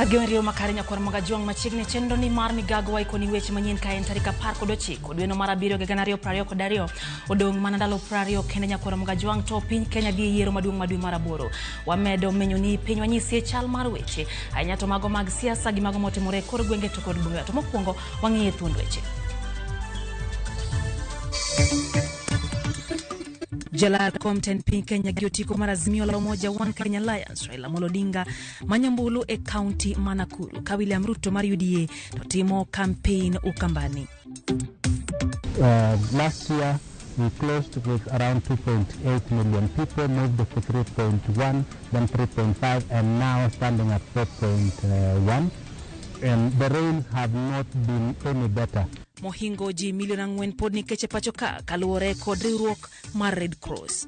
Kagerio makarinya kwa Ramogi machiegni chenro ni mar migago wa ikoni weche manyien kaen tarika parko dochiko dweno mar abiriyo gi gana ariyo prariyo kod ariyo odong' mana ndalo prariyo kende nyakwa Ramogi to piny Kenya dhi yiero maduong' madwe mar aboro. Wamedo menyo ni piny wanyisi chal mar weche ahinya to mago mag siasa gi mago motimore kor gwenge to kod bunge. To mokwongo wang'iye thuond weche. Jalal Comten piny Kenya gi otiko mar Azimio la Umoja One Kenya Alliance Raila Odinga manyambulu e county Nakuru ka William Ruto mar UDA to timo campaign Ukambani. Last year we closed with around 2.8 million people, moved to 3.1, then 3.5, and now standing at 4.1. And the rains have not been any better. Mohingo ji milion ang'wen pod nikeche pacho ka kaluwore kod riwruok mar Red Cross.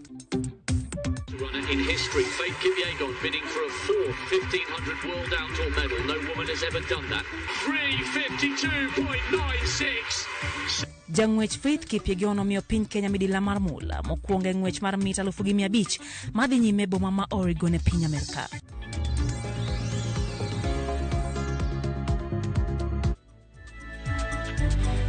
Runner in history, Faith Kipyegon bidding for a fourth 1500 World Outdoor medal. No woman has ever done that. 3:52.96. Jang'wech Faith Kipyegon omiyo piny Kenya midila mar mula mokwongo e ng'wech mar mita 1500 madhi nyime boma ma Oregon e piny Amerika.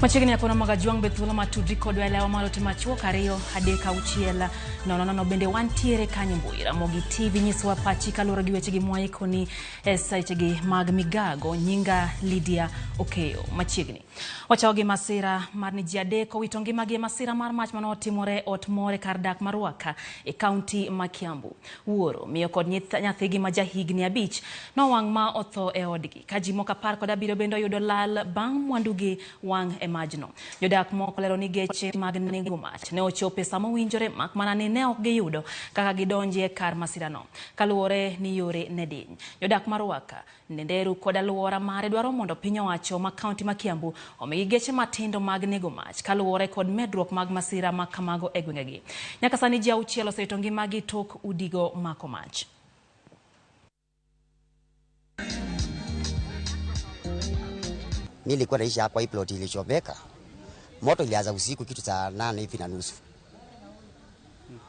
Machiegni yakona Ramogi bethuolo matudri kod welewa malo timachuo kariyo adeka uchiela no bende wantiere kanyo mbui Ramogi TV nyiswa pachi kalura gi weche gi mwaikoni site gi mag migago nyinga Lydia Okeyo machiegni wachaogi masira mar ni ji adek owito ngimagi masira mar mach manotimore ot more kar dak mar Ruaka e county ma Kiambu. Wuoro miyo kod nyathigi ma jahigni 5 nowang' ma otho e odgi ka ji moko 17 bende oyudo lal bang' mwandugi wang' e majno. Jodak moko lero ni geche mag nengo mach ne ochope sama winjore mak mana ni ne ok giyudo kaka gidonje kar masirano kaluwore ni yore ne diny. Jodak mar Ruaka, Ndenderu kod aluora mare dwaro mondo piny owacho ma kaunti ma Kiambu omigi geche matindo mag nego mach kaluwore kod medruok mag masira ma kamago e gwengegi. Nyaka sani ji 6 osewito ngimagi tok udigo mako mach. Nilikuwa naishi hapa hii plot ilichomeka. Moto ilianza usiku kitu saa 8:30.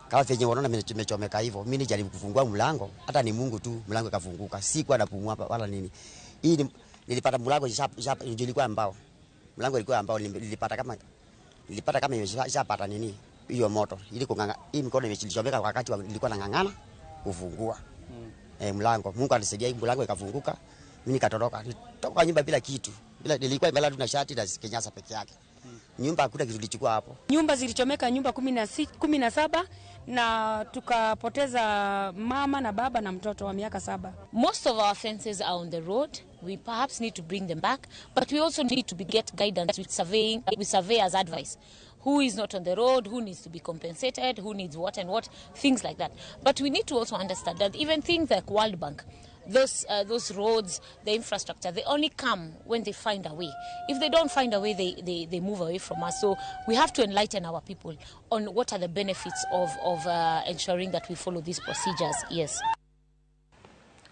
Kama venye unaona nimechomeka hivyo, mimi nijaribu kufungua mlango, hata ni Mungu tu mlango kafunguka. Sikuwa napumua wala nini. Hii nilipata mlango ilikuwa mbao. Mlango ilikuwa ambao nilipata kama imeshapata nini hiyo moto. Ili kunganga hii mkono imechomeka wakati nilikuwa nangangana kufungua mlango. Mungu alisaidia mlango ikafunguka. Mimi nikatoroka. Nitoka nyumba bila kitu. Bila nilikuwa imelala na shati na kinyasa peke yake. Nyumba hakuna kitu kilichukua hapo. Nyumba zilichomeka nyumba 17 na tukapoteza mama na baba na mtoto wa miaka 7. Most of our fences are on the road. We perhaps need to bring them back, but we also need to get guidance with surveyors' advice. Who is not on the road, who needs to be compensated, who needs what and what, things like that. But we need to also understand that even things like World Bank, those roads, the infrastructure, they only come when they find a way. If they don't find a way, they move away from us. So we have to enlighten our people on what are the benefits of ensuring that we follow these procedures. Yes.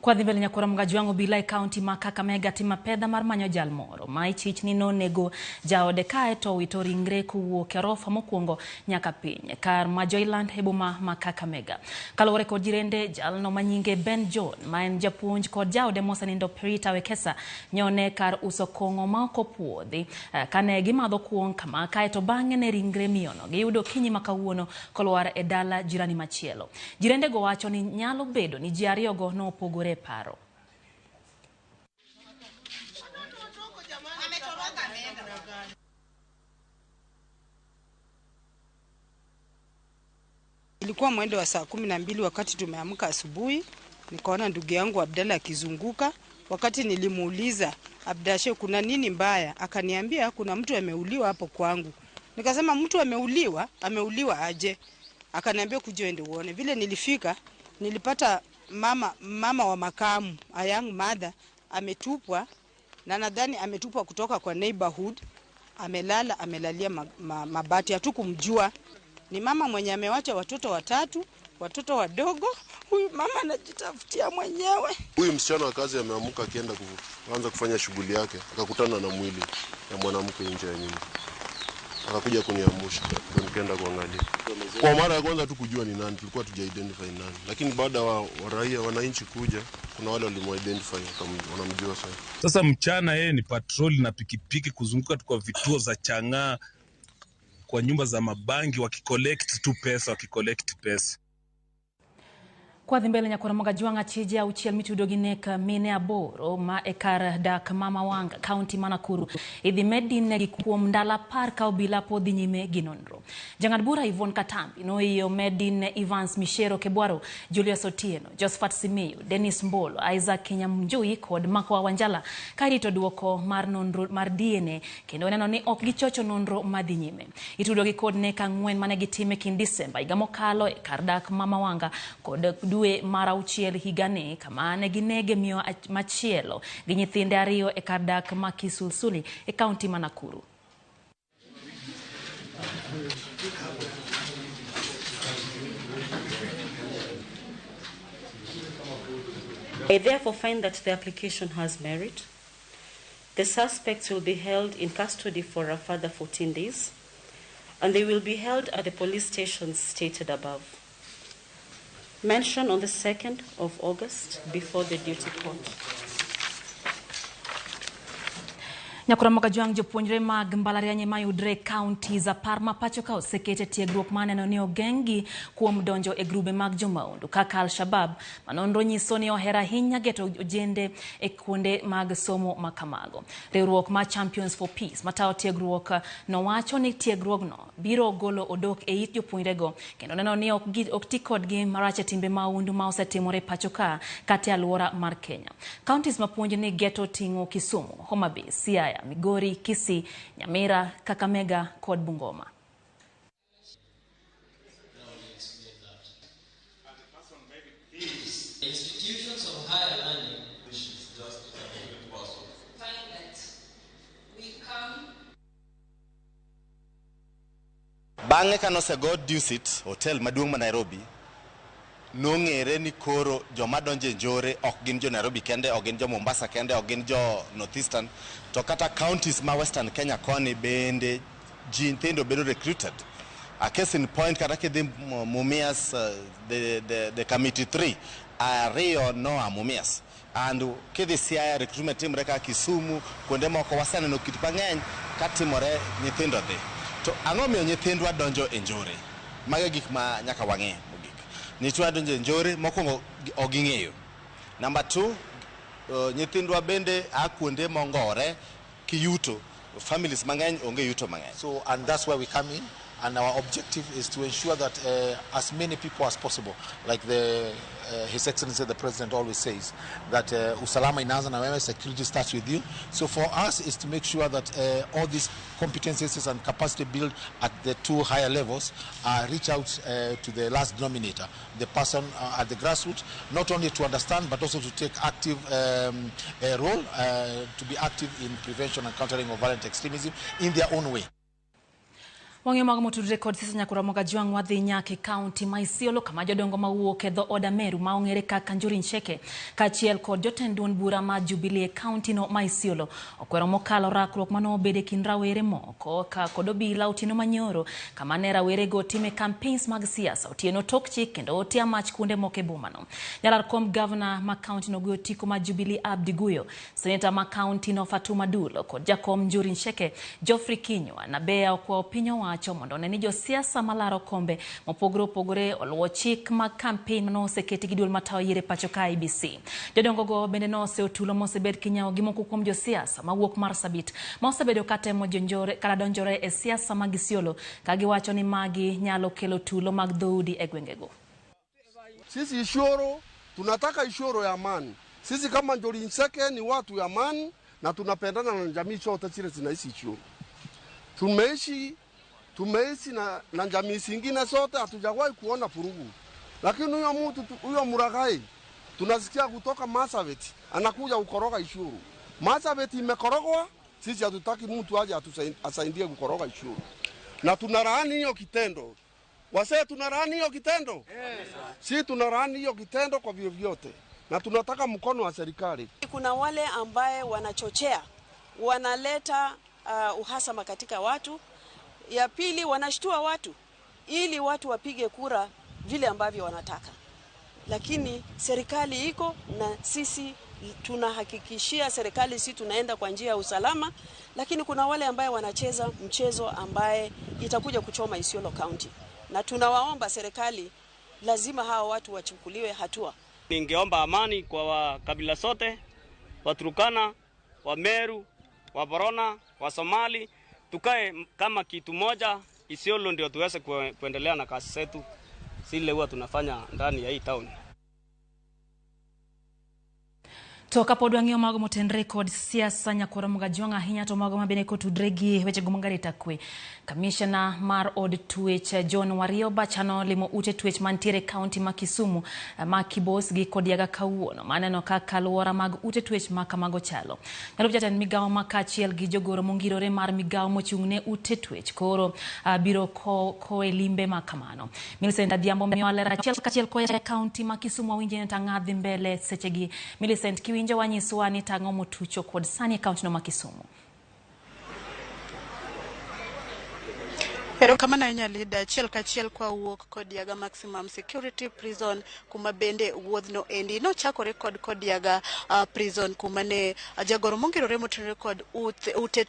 Kwa dhiveli nyakura Ramogi bilai county ma Kakamega tima pedha mar manyo jal moro ma ichich ni nonego jaode kae to wito ringre kuwuok e rofa mokwongo nyaka piny kar Majoiland e boma ma Kakamega. Kaluwore kod jirende jalno manyinge Ben John ma en japuonj kod jaode mosenindo Perita Wekesa nyone kar uso kong'o ma ok opuodhi kane gimadho kuong kama kae to bang'e ne ringre miyono giyudo kinyi ma kawuono kolwar e dala jirani machielo. Jirende go wacho ni nyalo bedo ni ji ariyogo no opogore paro. Ilikuwa mwendo wa saa 12 wakati tumeamka asubuhi, nikaona ndugu yangu Abdalla akizunguka. Wakati nilimuuliza Abdashe kuna nini mbaya, akaniambia kuna mtu ameuliwa hapo kwangu. Nikasema mtu ameuliwa aje? Akaniambia kuja ende uone. Vile nilifika nilipata mama wa makamu, a young mother, ametupwa na nadhani ametupwa kutoka kwa neighborhood, amelalia mabati. Hatukumjua ni mama mwenye amewacha watoto 3, watoto wadogo. Huyu mama anajitafutia mwenyewe. Huyu msichana wa kazi ameamka akienda kuanza kufanya shughuli yake, akakutana na mwili ya mwanamke nje ya nyumba. akakuja kuniamusha, nikaenda kuangalia. Kwa mara ya kwanza tu kujua ni nani, tulikuwa tuja-identify nani. Lakini baada wa raia wananchi kuja, kuna wale walimu-identify, wanamjua sasa. Sasa mchana yeye ni patroli na pikipiki kuzunguka tu kwa vituo za chang'aa, kwa nyumba za mabangi wakicollect pesa. Kwa dhimbele nyakora moga juanga chija uchiel mitudo gineka mine aboro ma ekar dak mama wanga county Manakuru idhi medine gikuom ndala par ka obila podhi nyime ginonro. Jang'ad bura Yvonne Katambi no iyo medine Evans Mishero Kebwaro, Julius Otieno, Josephat Simiyu, Dennis Mbolo, Isaac Kenyamjui kod Makwa Wanjala karito duoko mar nonro mar DNA kendo neno ni ok gichocho nonro madhi nyime. Itudo gi kod neka ng'wen mane gitime kin Disemba higa mokalo e kar dak mama wanga kod dwe mar auchiel higani kama ne ginege miyo machielo gi nyithinde ariyo e kar dak ma Kisulsuli e kaunti ma Nakuru. I therefore find that the application has merit. The suspects will be held in custody for a further 14 days, and they will be held at the police stations stated above. Mentioned on the 2nd of August before the duty court. Nyakura moga juang jopuonjre mag mbalariany mayudre county za Parma pacho ka osekete tiegruok maneno ni ogengi kuom donjo e grube mag jomaundu kaka Al-Shabab manonro nyiso ni ohera hinya geto ojende e kuonde mag somo makamago. Riwruok ma Champions for Peace matao tiegruok no wacho ni tiegruok no biro golo odok e it jopuonjrego kendo neno ni ok ti kodgi marache timbe maundu ma osetimore pacho ka kati aluora mar Kenya. Counties mapuonj ni geto tingo Kisumu, Homa Bay, Siaya, Migori, Kisii, Nyamira, Kakamega kod Bungoma. Institutions of higher learning just possible. Find that we come. Bange kanosego Dusit Hotel maduong' ma Nairobi nong'ere ni koro joma donje njore ok gin jo Nairobi kende, ok gin jo Mombasa kende, ok gin jo Northeastern, to kata counties ma Western Kenya koni bende ji nyithindo bedo recruited. A case in point kata kidhi Mumias, the committee 3 ariyo no Mumias, and kidhi Siaya recruitment team reka Kisumu kuonde moko wasaneno kit mang'eny katimore nyithindo dhi. To ang'o miyo nyithindwa donjo e njore? Mago gik ma nyaka wang'e. Nyithindwa donjo e njore mokwongo oging'eyo. Number 2, nyithindwa bende akuonde mongore kiyuto, families mang'eny onge yuto mang'eny. So, and that's where we come in, and our objective is to ensure that as many people as possible, like His Excellency the President always says, that usalama inaanza na wewe, security starts with you. So for us is to make sure that all these competencies and capacity build at the 2 higher levels reach out to the last denominator, the person at the grassroots, not only to understand but also to take active role, to be active in prevention and countering of violent extremism in their own way. Wang'e mag motudre kod sisa nyakura moga juang wadhi nyake county ma Isiolo kama jodongo mawuok e dho Oda Meru ma ong'ere kaka Njuri Ncheke kaachiel kod jotend duond bura ma Jubilee county no ma Isiolo okwero mokalo rakruok mano obede kin rawere moko ka kod obila Otieno Manyoro kama ne rawere go time campaigns mag siasa. Otieno tok chik kendo otia mach kunde moko e boma no. Jalar kom governor ma county no go tiko ma Jubilee Abdi Guyo, senator ma county no Fatuma Dulo kod jakom Njuri Ncheke Geoffrey Kinyua na bea kwa opinyo wacho mondo ne ni jo siasa malaro kombe mopogore opogore oluwo chik mag campaign no oseketi gi duol matayo yiere pacho ka IBC. Jodongo go bende no oseotulo mosebed kinyawo gi moko kuom jo siasa mawuok Marsabit ma osebedo katemo jonjore kala donjore e siasa mag Isiolo ka giwacho ni magi nyalo kelo tulo mag dhoudi e gwengego. Sisi Isiolo tunataka Isiolo ya amani. Sisi kama Njuri Ncheke ni watu ya amani na tunapendana na jamii zote zile zinaishi Isiolo. Tumeishi na jamii zingine zote, hatujawahi kuona furugu. Lakini huyo mtu huyo Muragai tunasikia kutoka Marsabit anakuja ukoroga Isiolo. Marsabit imekorogwa, sisi hatutaki mtu aje asaidie kukoroga Isiolo. Na tunalaani hiyo kitendo. Wasee tunalaani hiyo kitendo? Yes. Si tunalaani hiyo kitendo kwa vyovyote. Na tunataka mkono wa serikali. Kuna wale ambaye wanachochea, wanaleta uhasama katika watu. Ya pili, wanashtua watu ili watu wapige kura vile ambavyo wanataka. Lakini serikali iko na sisi tunahakikishia serikali si tunaenda kwa njia ya usalama, lakini kuna wale ambaye wanacheza mchezo ambaye itakuja kuchoma Isiolo County. Na tunawaomba serikali lazima hawa watu wachukuliwe hatua. Ningeomba amani kwa kabila sote, Waturkana, Wameru, Waborona, Wasomali, tukae kama kitu moja Isiolo ndio tuweze kuendelea na kazi zetu zile huwa tunafanya ndani ya hii town. Toka podwang'io mago moten record siasa nyakora mugajuanga ahinya to mago mabene kotudregi weche gumangare kwe. Kamishna mar od twech John Warioba chano limo ute twech mantiere county ma Kisumu ma Kibos gi Kodiaga kawuono maneno kaka luora mag ute twech ma kamago chalo. Nyalo jatend migawo ma kachiel gi jogoro mongirore mar migawo mochung'ne ute twech koro biro ko elimbe ma kamano. Millicent Adhiambo miyo alera kachiel ko e county ma Kisumu winje tangadhi mbele sechegi. Millicent Kiwinjo wanyiswa ni tang'o motucho kod sani account no ma Kisumu. Pero kama na leader kachiel kwa wuok Kodiaga Maximum Security Prison kuma bende wuodhno endi no chakore kod Kodiaga prison kuma ne jagoro mongirore motenore kod ute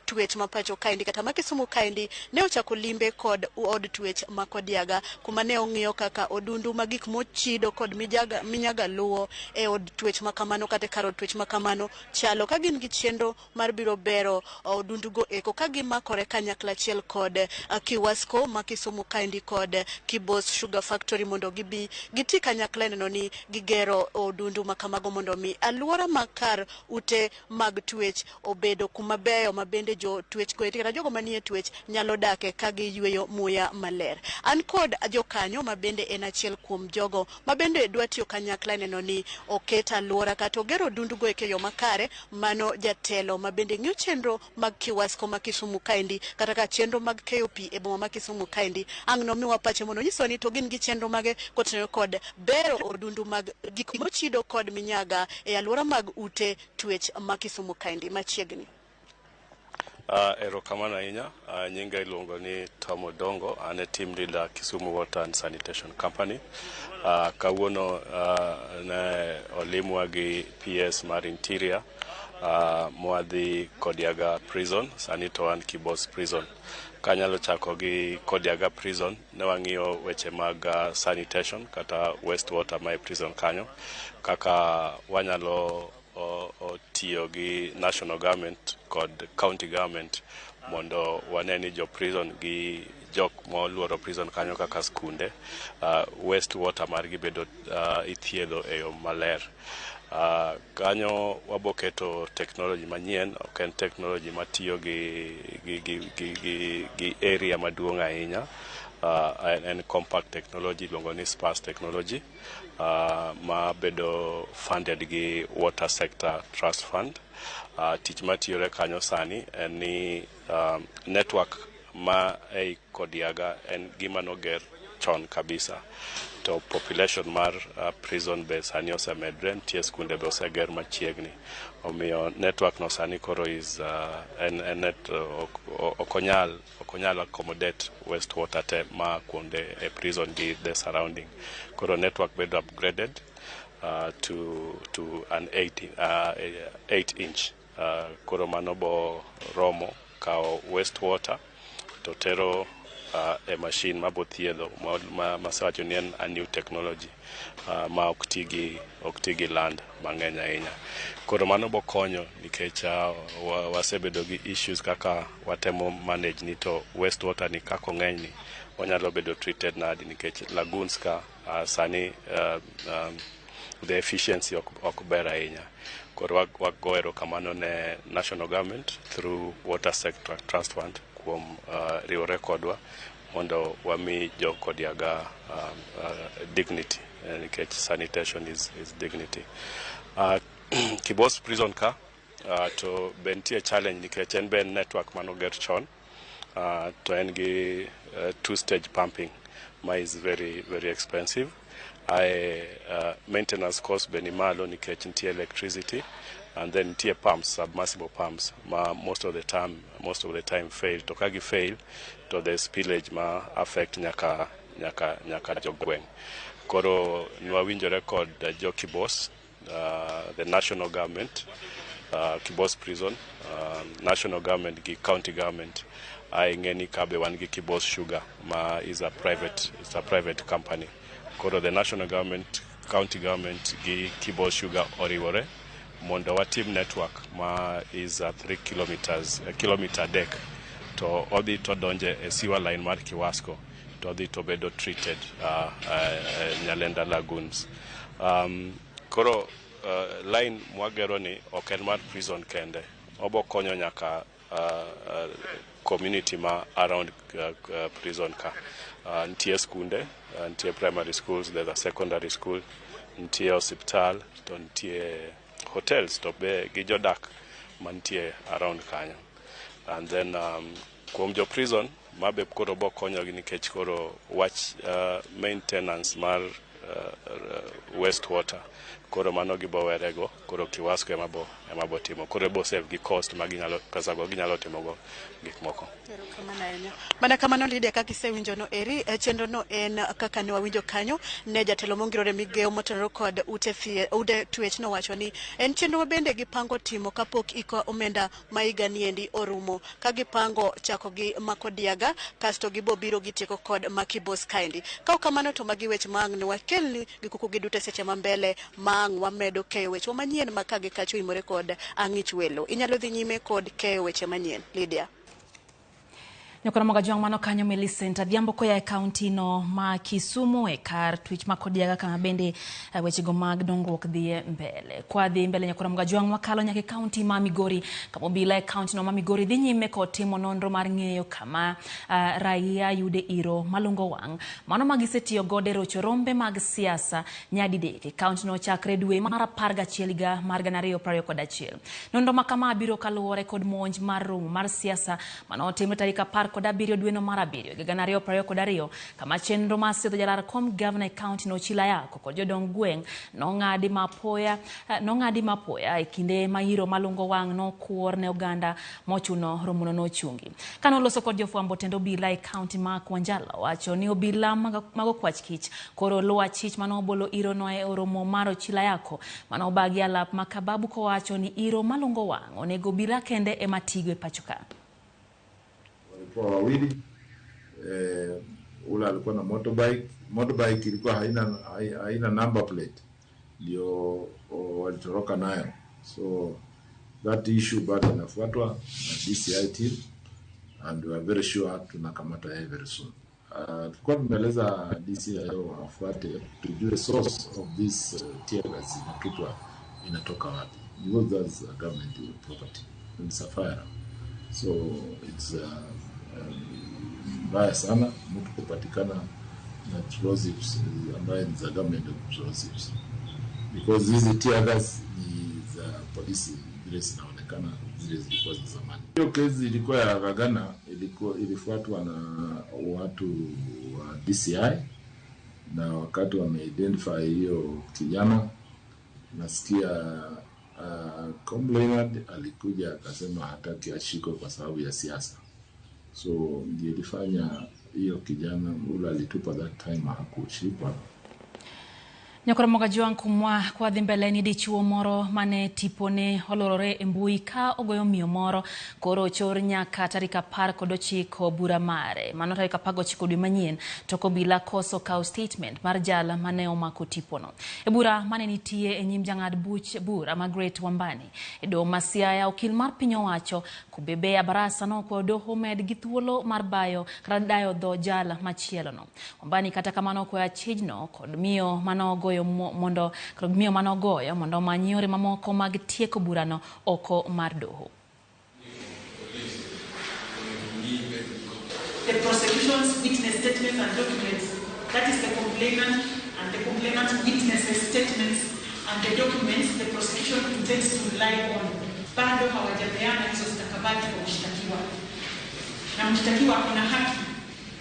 twech mapacho kaendi kata ma Kisumu kaendi ne ochako limbe kod od twech ma Kodiaga kuma ne ong'iyo kaka odundu magik mochido kod minyaga luo e od twech makamano kata kar od twech makamano chalo ka gin gi chenro mar biro bero odundu go eko ka gimakore kanyakla achiel kod Kiwasko ma Kisumu kaendi kod Kibos Sugar Factory mondo giti kanyakla neno ni gigero odundu makamago mondo mi aluora makar ute mag twech obedo kuma beyo mabende jo twech go kata jogo manie twech nyalo dake ka giyweyo muya maler. An kod jokanyo mabende en achiel kuom jogo mabende dwa tiyo kanyakla neno ni oketa aluora kata ogero odundu go e yo makare. Mano jatelo mabende ng'iyo chenro mag Kiwasko ma Kisumu kaendi kata ka chenro mag KOP e boma ma Kisumu kaendi ang'no miwa pache mondo nyiso ni to gin gi chenro mage kotenore kod bero odundu mag gik mochido kod minyaga e aluora mag ute twech ma Kisumu kaendi machiegni. Erokamano ahinya, nyinga iluongo ni Tom Odongo, ane team leader Kisumu Water and Sanitation Company. Kawuono ne olimwa gi PS mar Interior, mwadhi Kodiaga Prison, sani to an Kibos Prison. Kanyalo chako gi Kodiaga Prison, ne wang'iyo weche mag sanitation kata wastewater ma prison kanyo, kaka wanyalo tiyo gi national government kod county government mondo waneni jo prison gi jok moluoro prison kanyo kaka skunde wastewater margi bedo ithiedho e yo maler. Kanyo waboketo technology manyien, ok en technology matiyo gi area maduong' ahinya. En compact technology luongo ni sparse technology ma bedo funded gi Water Sector Trust Fund. Tich matiyore kanyo sani en ni network ma ei Kodiaga en gima noger chon kabisa. To population mar prison be sani osemedre, nitie skunde be oseger machiegni. Omiyo network no sani koro is okonyal accommodate wastewater te ma kuonde e prison gi the surrounding. Koro network bedo upgraded to an 8 inch. Koro mano bo romo kao wastewater to tero a machine mabothiedho masawacho ni en a new technology ma oktigi land mang'eny ahinya. Koro mano bo konyo nikech wasebedo gi issues kaka watemo manage ni to wastewater ni kako ng'eny ni wanyalo bedo treated nadi nikech lagoons ka sani the efficiency ok ber ahinya. Koro wagoero kamano ne national government through Water Sector Trust Fund kuom riwore kodwa mondo wami jo Kodiaga dignity, nikech sanitation is dignity. Kibos prison ka to bentie challenge nikech en ben network manoger chon, to en gi two-stage pumping ma is very very expensive. Maintenance cost be ni malo nikech nitie electricity and then tier pumps, submersible pumps, most of the time fail. To kagi fail, to the spillage ma affect nyaka jogweng. Koro nwawinjo record Jockey Boss, the national government, Kibos prison, national government, county government, ngeni kabe wangi Kibos Sugar, is a private company. Koro the national government, county government, Kibos Sugar oriwore, mondo wa team network is a 3 kilometer deck to odi to donje a sewer line mar Kiwasko to odi to bedo treated Nyalenda lagoons. Koro line mwagero ni oken mar prison kende obo konyo nyaka community ma around prison ka ntie skunde, ntie primary schools, there's a secondary school, ntie hospital, to ntie hotels to be gijodak mantie around kanya. And then kuom jo prison mabe koro bo konyo gi nikech koro watch maintenance mar wastewater koro mano gibo werego koro Kiwasko emabo timo koro bo save gi cost maginyalo pesa go ginyalo timo go gik moko. Mana kamano Lydia kakisewinjo no eri chenro no en kaka ne wawinjo kanyo ne jatelo mongirore migeo motenore kod ude twech no wacho ni en chenro mabende gipango timo kapok iko omenda maiga niendi orumo ka gipango chako gi Makodiaga kasto gibo biro gitieko kod Makibos kaendi. Ka kamano to magi weche mang ne wakelni gikuku gidute seche mambele mang wamedo keyo weche manyien makage kacho imore kod ang'ich welo. Inyalo dhi nyime kod keyo weche manyien Lydia. Nyokora moga jwang mano kanyo Millicent Adhiambo koya e county no ma Kisumu e kar twich Makodiaga kama bende weche go mag dongruok dhie mbele. Kwa dhi mbele nyokora moga jwang wakalo nyake county ma Migori kama bila e county no ma Migori dhi nyime kod timo nonro mar ng'eyo kama raia yude iro malungo wang. Mano magisetiyo gode rocho rombe mag siasa nyadidek e county no chakre dwe mar 11 mar 2021. Nonro makama biro kaluwore kod monj mar romo mar siasa mano timre tarik 17 dwe no mar 7 2022 kama chenro mar sidho jalar kom governor county no Chilayako kod jodong gweng nong'adi mapoya e kinde ma iro malungo wang no kuor ne oganda mochuno romuno no chungi. Kano loso kod jofwambo tendo obila e county ma Kwanjala wacho ni obila mago kwach kich koro luwa chich mano bolo iro no e oromo maro Chilayako mano bagi alap makababu ko wacho ni iro malungo wang onego obila kende e matigo e pachoka. Kwa wawili ule alikuwa na motorbike ilikuwa haina number plate ndio walitoroka nayo, so that issue bado inafuatwa na DCI team and we are very sure tunakamata yeye very soon. Tulikuwa tumeeleza DCI wafuate tujue source of this tear gas inatoka wapi, because that's a government property, it's a fire, so it's mbaya sana mtu kupatikana na explosives ambaye ni za government explosives, because hizi tear gas ni za polisi vile zinaonekana zile zilikuwa za zamani. Hiyo kesi ilikuwa ya Gagana, ilifuatwa na watu wa DCI na wakati wameidentify hiyo kijana nasikia complainant alikuja akasema hataki ashikwe kwa sababu ya siasa. So ndiye ilifanya hiyo kijana ule alitupa that time hakushikwa. Nyokora moga jwang kumwa kwa dhimbele ni dichuo moro mane tipone holorore mbui ka ogoyo miyo moro koro chor nyaka tarika 19 bura mare mano tarika 19 dwe manyien toko bila koso kao statement mar jala mane omako tipono e bura mane nitie e nyim jang'ad buch bura Margaret Wambani e do Masiaya okil mar piny owacho kubebe barasa no kwa doho med gi thuolo mar bayo kata dayo dho jala machielo no. Wambani kata kamano kwa chijno kod miyo mano mondo miyo manogoyo mondo manyore mamoko mag tieko burano oko mar doho. The prosecution's witness statements and documents, that is the complainant and the complainant's witnesses statements and the documents the prosecution intends to rely on, bado hawajapeana hizo stakabadhi kwa mshtakiwa, na mshtakiwa ana haki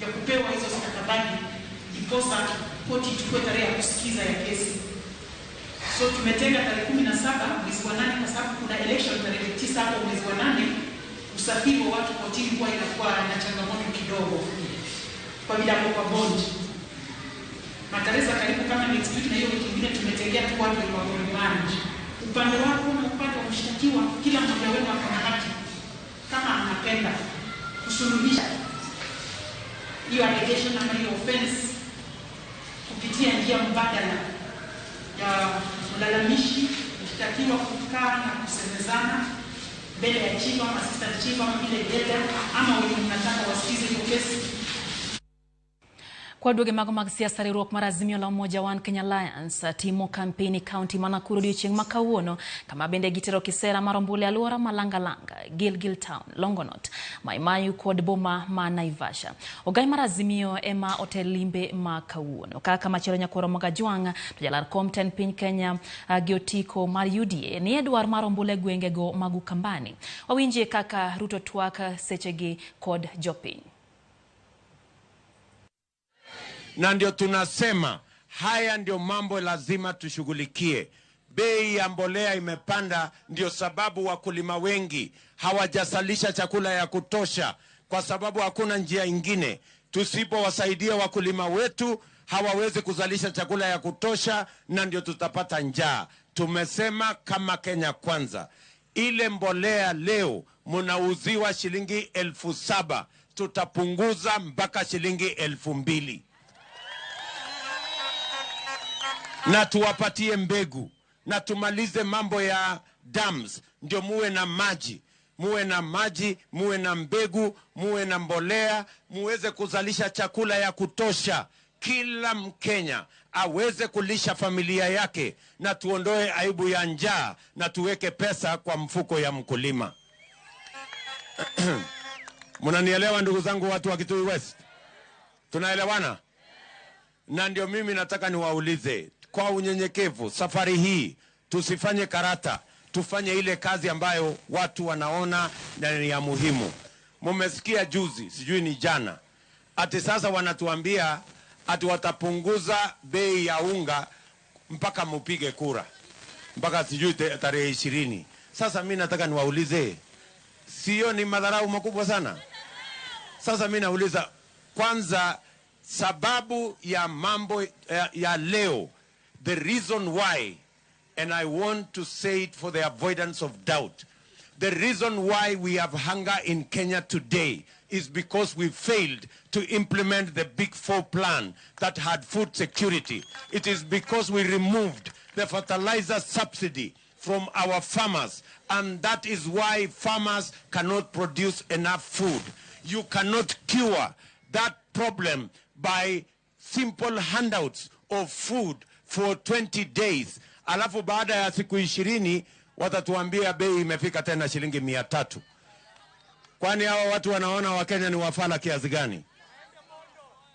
ya kupewa hizo stakabadhi ndiposa koti ichukue tarehe ya kusikiza ya kesi. So So tumetenga tarehe 17 mwezi wa 8 kwa sababu kuna election tarehe 9 hapo mwezi wa 8. Usafiri wa watu kotini kwa inakuwa na changamoto kidogo kwa bila kwa bond. Matareza karibu kama next week na hiyo wiki nyingine tumetengea tu watu wa bond. Upande wako na upande wa mshtakiwa, kila mmoja wenu ako na haki kama anapenda kusuluhisha hiyo allegation ama hiyo offense kupitia njia mbadala ya mlalamishi, mshtakiwa kukaa na kusemezana mbele ya chief ama assistant chief ama ile data ama wenye mnataka wasikize hiyo kesi. Kwa doge mag siasa riwruok mar Azimio la Umoja One Kenya Alliance timo kampeni kaunti ma Nakuru odiochieng' ma kawuono kama bende gitero kisera mar ombulu e alwora ma Langa, Gilgil Town, Longonot, Maimayu kod boma ma Naivasha. Ogai mar Azimio ema otel limbe ma kawuono kaka machielo nyakoro Mogajwang' to jalar kom ten piny Kenya giotiko mar UDA ni edwar mar ombulu e gwengego mag Ukambani. Wawinje kaka Ruto twak sechegi kod jopiny. Na ndio tunasema haya ndio mambo lazima tushughulikie. Bei ya mbolea imepanda, ndio sababu wakulima wengi hawajasalisha chakula ya kutosha kwa sababu hakuna njia ingine. Tusipowasaidia wakulima wetu hawawezi kuzalisha chakula ya kutosha na ndio tutapata njaa. Tumesema kama Kenya Kwanza, ile mbolea leo mnauziwa shilingi 7,000, tutapunguza mpaka shilingi 2,000. Na tuwapatie mbegu na tumalize mambo ya dams, ndio muwe na maji, muwe na mbegu, muwe na mbolea, muweze kuzalisha chakula ya kutosha. Kila Mkenya aweze kulisha familia yake na tuondoe aibu ya njaa na tuweke pesa kwa mfuko ya mkulima. Mnanielewa ndugu zangu watu wa Kitui West? Tunaelewana? Na ndio mimi nataka niwaulize kwa unyenyekevu, safari hii tusifanye karata, tufanye ile kazi ambayo watu wanaona na ni ya muhimu. Mumesikia juzi, sijui ni jana, ati sasa wanatuambia ati watapunguza bei ya unga mpaka mupige kura, mpaka sijui tarehe 20. Sasa mimi nataka niwaulize, sio ni madharau makubwa sana? Sasa mimi nauliza, kwanza sababu ya mambo ya leo, the reason why, and I want to say it for the avoidance of doubt, the reason why we have hunger in Kenya today is because we failed to implement the Big Four plan that had food security. It is because we removed the fertilizer subsidy from our farmers, and that is why farmers cannot produce enough food. You cannot cure that problem by simple handouts of food for 20 days. Alafu baada ya siku 20 watatuambia bei imefika tena shilingi 300. Kwani hawa watu wanaona Wakenya ni wafala kiasi gani?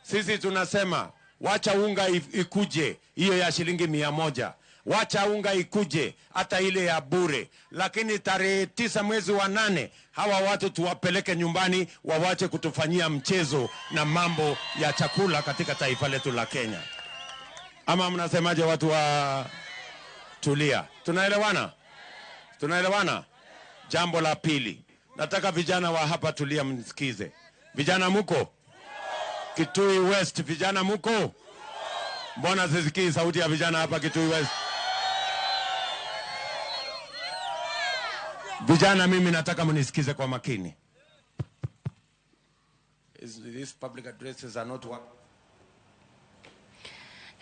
Sisi tunasema wacha unga ikuje hiyo ya shilingi 100. Wacha unga ikuje hata ile ya bure. Lakini tarehe 9 mwezi wa 8 hawa watu tuwapeleke nyumbani, wawache kutufanyia mchezo na mambo ya chakula katika taifa letu la Kenya. Ama mnasemaje watu wa Tulia? Tunaelewana? Tunaelewana? Jambo la pili, nataka vijana wa hapa Tulia mnisikize. Vijana muko? Kitui West, vijana muko? Mbona sisikii sauti ya vijana hapa Kitui West? Vijana, mimi nataka mnisikize kwa makini. These public addresses are not working.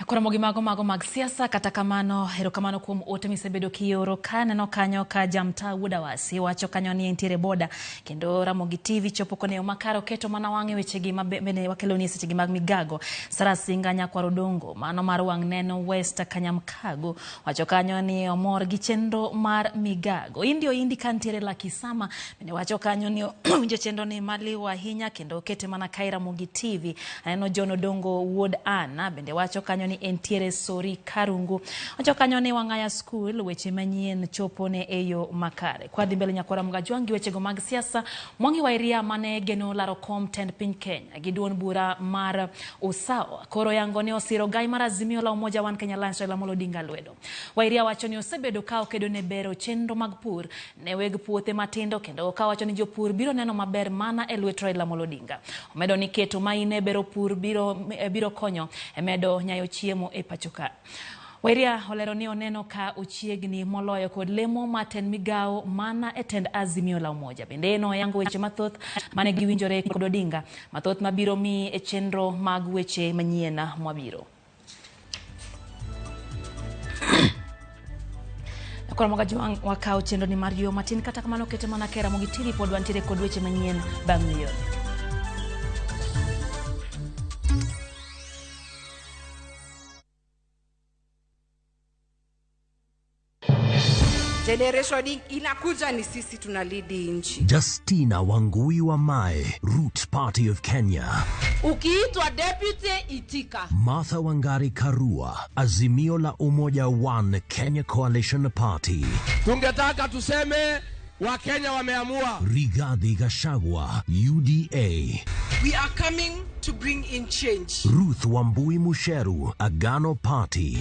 Ramogi mago mag siasa kata kamano erokamano kuom ote misebedo kioro kaneno kanyo ka jamta Wudawasi wacho kanyo ni entiere boda kendo Ramogi TV chopo kone makaro keto mana wang'e wechegi mabende wakelo ni sechegi mag migago. Sara Singa nyakwaro dongo mano mar wang' neno West Kanyamkago wacho kanyo ni omor gi chenro mar migago. Indi kantiere Lakisama bende wacho kanyo ni winjo chenro ni maliwa ahinya kendo kete mana kai Ramogi TV. Aneno Jono Dongo Wood Anna bende wacho kanyo kanyoni entiere Sori Karungu. Ocho kanyoni wangaya school weche manyien chopone eyo makare. Kwa dhimbele nyakora mgajwangi weche gomag siasa mwangi wairia mane geno laro kom tend piny Kenya giduon bura mar usawa koro yangone osiro gai mar azimio la umoja wan Kenya Alliance Raila Amolo Odinga lwedo. Wairia wacho ni osebedo kao kedo ne bero chenro mag pur ne weg puothe matindo kendo ka wacho ni jopur biro neno maber mana e lwet Raila Amolo Odinga. Omedo ni keto maine bero pur biro konyo emedo nyayo chiemo e pachoka. Wairia olero ni oneno ka uchiegni moloyo kod lemo maten migao mana etend azimio la umoja. Bende no yango weche mathoth mane giwinjore kod Odinga mathoth mabiro mi e chenro mag weche manyiena mwabiro. Kwa mgaji wakao chenro ni Mario Martin kata kamano kete mana kera Ramogi TV pod wantiere kod weche manyien bang' milion. Generation inakuja ni sisi tunalidi nchi. Justina Wangui wa Mae, Root Party of Kenya. Ukiitwa deputy itika. Martha Wangari Karua, Azimio la Umoja One Kenya Coalition Party. Tungetaka tuseme wa Kenya wameamua. Rigathi Gachagua, UDA. We are coming to bring in change. Ruth Wambui Musheru, Agano Party.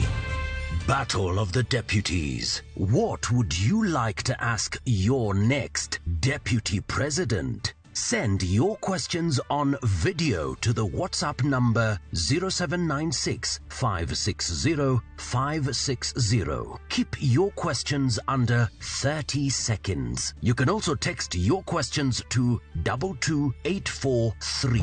Battle of the Deputies. What would you like to ask your next deputy president? Send your questions on video to the WhatsApp number 0796 560 560. Keep your questions under 30 seconds. You can also text your questions to 22843.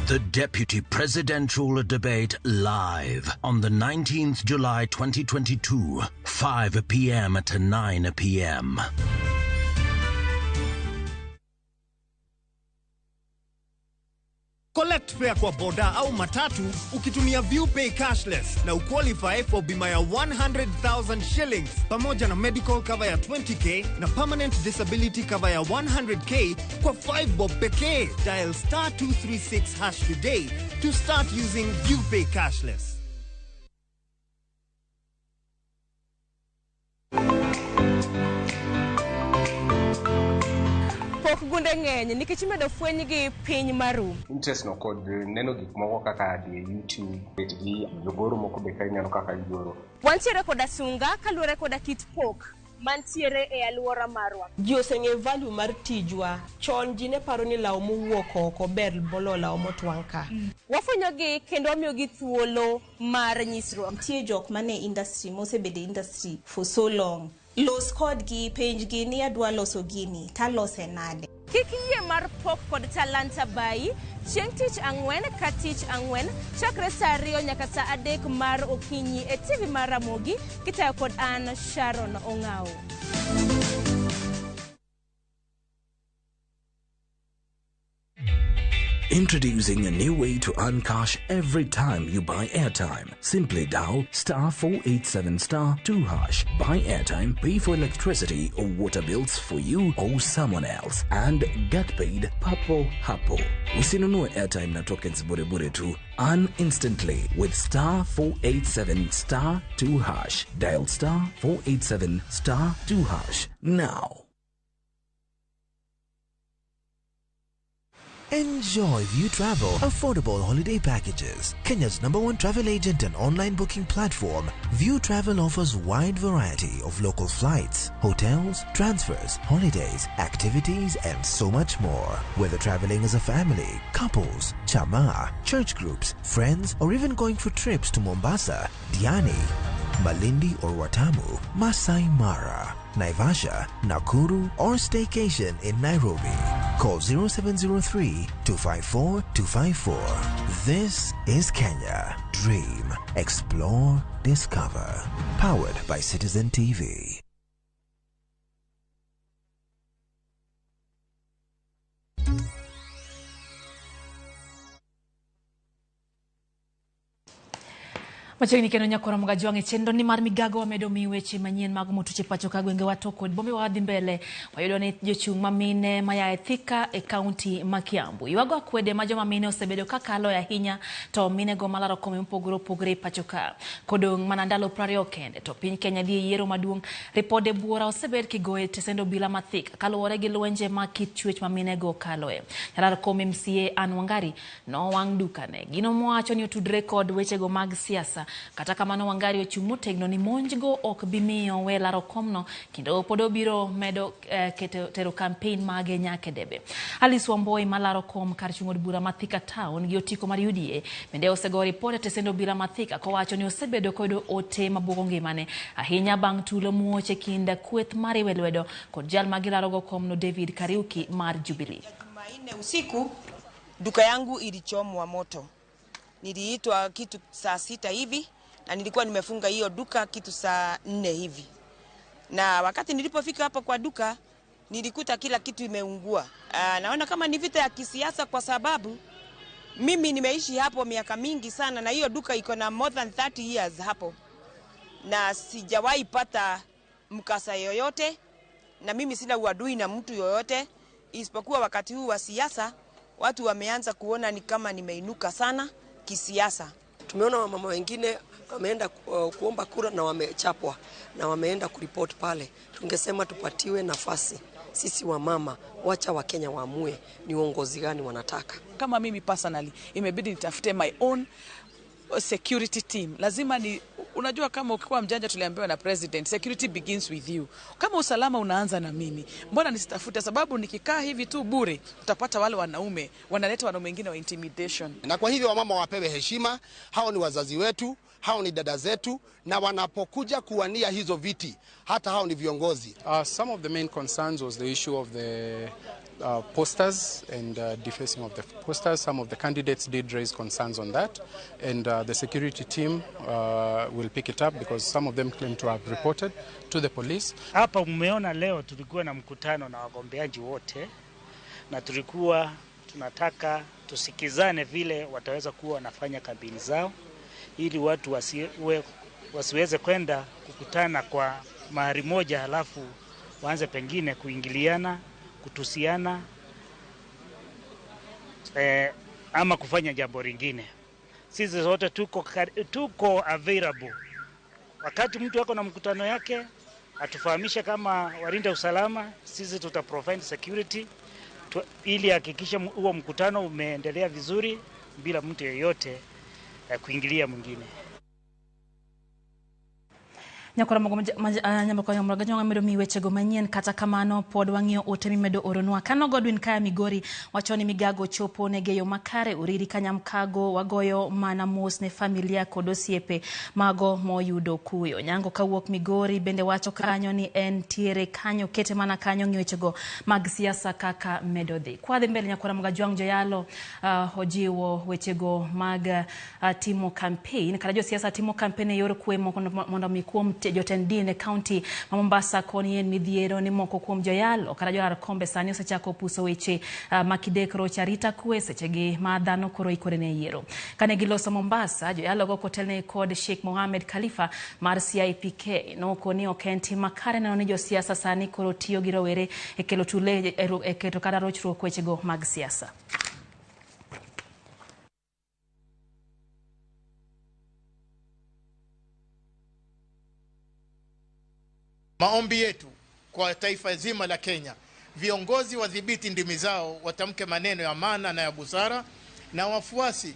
The Deputy Presidential Debate live on the 19th July 2022, 5 p.m. to 9 p.m. Collect fare kwa boda au matatu ukitumia ViewPay cashless na uqualify for bima ya 100,000 shillings pamoja na medical cover ya 20k na permanent disability cover ya 100k kwa 5 bob pekee. Dial *236# today to start using ViewPay cashless. Gunde ng'eny nikech imedo fweny gi piny maru. Interest no kod neno gik moko kaka YouTube, bet gi jogoro moko be kai neno kaka igoro. Wantiere koda sunga kaluore koda kit pok mantiere e aluora marwa. Ji oseng'e value mar tijwa. Chon ji ne paro ni law mowuok oko ber bolo law motwang' ka. Wafwenyogi kendo wamiyogi thuolo mar nyisruok. Nitie jok mane industry mosebede industry for so long. Los kodgi penjgi ni adwa loso gini talose nade. Kik yie mar pok kod talanta bai chieng' tich ang'wen ka tich ang'wen chakre saa 2 nyaka saa 3 mar okinyi e TV mar Ramogi kitayo kod an Sharon Ong'ao. Introducing a new way to earn cash every time you buy airtime. Simply dial *487*2#. Buy airtime, pay for electricity or water bills for you or someone else, and get paid papo hapo. Usinunue airtime na tokens bure tu. Earn instantly with *487*2#. Dial *487*2# now. Enjoy View Travel affordable holiday packages. Kenya's #1 travel agent and online booking platform, View Travel offers wide variety of local flights, hotels, transfers, holidays, activities, and so much more. Whether traveling as a family, couples, chama, church groups, friends, or even going for trips to Mombasa, Diani, Malindi or Watamu, Masai Mara, Naivasha, Nakuru, or staycation in Nairobi. Call 0703-254-254. This is Kenya. Dream, explore, discover. Powered by Citizen TV. Wacheni keno nyakora mga juange chendo ni mar migago wamedo mi weche manyien mag motuche pacho ka gwenge wato kod bombe wadhi mbele wayudo ni jochung' mamine maya Thika e kaunti ma Kiambu. Yuago akwede ma joma mine osebedo kakalo ya hinya to mine go malaro kome mpogore pacho ka. Kodong manandalo 20 kende to piny Kenya dhi yiero maduong' ripode buora osebed kigoye tesendo bila ma Thika kaluwore gi lwenje ma kit chwech mamine go kaloe. Yarar kome MCA Ann Wangari no wang dukane. Gino mwacho ni otudre kod weche go mag siasa. Kata kamano Wangari ochung' motegno ni monjgo ok bimiyo we laro komno kendo podo biro medo tero campaign mage nyake debe. Alice Wamboi malaro kom kar chung'od bura ma Thika Town gi otiko mar UDA bende osego ripode tesendo bila ma Thika kowacho ni osebedo kodo ote mabuogo ngimane ahinya bang' tulo muoche kinda kweth mari welwedo kod jal magilaro go komno David Kariuki mar Jubilee. Jumanne usiku duka yangu ilichomwa moto. Niliitwa kitu saa 6 hivi na nilikuwa nimefunga hiyo duka kitu saa 4 hivi. Na wakati nilipofika hapo kwa duka nilikuta kila kitu imeungua. Naona kama ni vita ya kisiasa kwa sababu mimi nimeishi hapo miaka mingi sana na hiyo duka iko na more than 30 years hapo. Na sijawahi pata mkasa yoyote na mimi sina uadui na mtu yoyote isipokuwa wakati huu wa siasa watu wameanza kuona ni kama nimeinuka sana kisiasa. Tumeona wamama wengine wameenda kuomba kura na wamechapwa na wameenda kuripoti pale. Tungesema tupatiwe nafasi sisi wamama, wacha wa Kenya waamue ni uongozi gani wanataka. Kama mimi personally imebidi nitafute my own security team. Lazima ni unajua kama ukikuwa mjanja tuliambiwa na president security begins with you. Kama usalama unaanza na mimi, mbona nisitafute? Sababu nikikaa hivi tu bure utapata wale wanaume wanaleta wanaume wengine wa intimidation. Na kwa hivyo wamama wapewe heshima, hao ni wazazi wetu, hao ni dada zetu na wanapokuja kuwania hizo viti hata hao ni viongozi. Some of the main concerns was the issue of the posters and defacing of the posters. Some of the candidates did raise concerns on that, and the security team will pick it up because some of them claim to have reported to the police. Hapa mmeona leo tulikuwa na mkutano na wagombeaji wote na tulikuwa tunataka tusikizane vile wataweza kuwa wanafanya kampeni zao ili watu wasiweze kwenda kukutana kwa mahali moja halafu waanze pengine kuingiliana, kutusiana ama kufanya jambo lingine. Sisi zote tuko available. Wakati mtu wako na mkutano yake atufahamisha kama walinda usalama, sisi tutaprovide security ili hakikisha huo mkutano umeendelea vizuri bila mtu yeyote kuingilia mwingine. Nyakora nyamagajo medo mi weche go manyien kata kamano pod wang'iyo ote mi medo oronwa kano Godwin Kaya Migori wachoni migago chopo ne geyo makare uriri kanyamkago wagoyo mana mos ne familia kod osiepe mago moyudo kuyo. Nyango kawuok Migori bende wacho kanyo ni en tiere kanyo kete mana kanyo ng'iyo go mag siasa kaka medo dhi. Kwadhi mbele nyakora magajo joyalo hojiwo weche go mag timo campaign kata jo siasa timo campaign e yor kwe mondo mikuom jotendine county ma Mombasa koni en midhiero ni moko kuom joyalo kata jorar kombe sani osechako puso weche makidekro charita kwe sechegi ma dhano koro ikore ne yiero. Kane giloso Mombasa joyalo go kotelne kod Sheikh Mohamed Khalifa mar CIPK no koni okenti makare na jo siasa sani koro tiyo gi rowere e kelo tule e keto kada rochruok weche go mag siasa. Maombi yetu kwa taifa zima la Kenya, viongozi wadhibiti ndimi zao, watamke maneno ya maana na ya busara, na wafuasi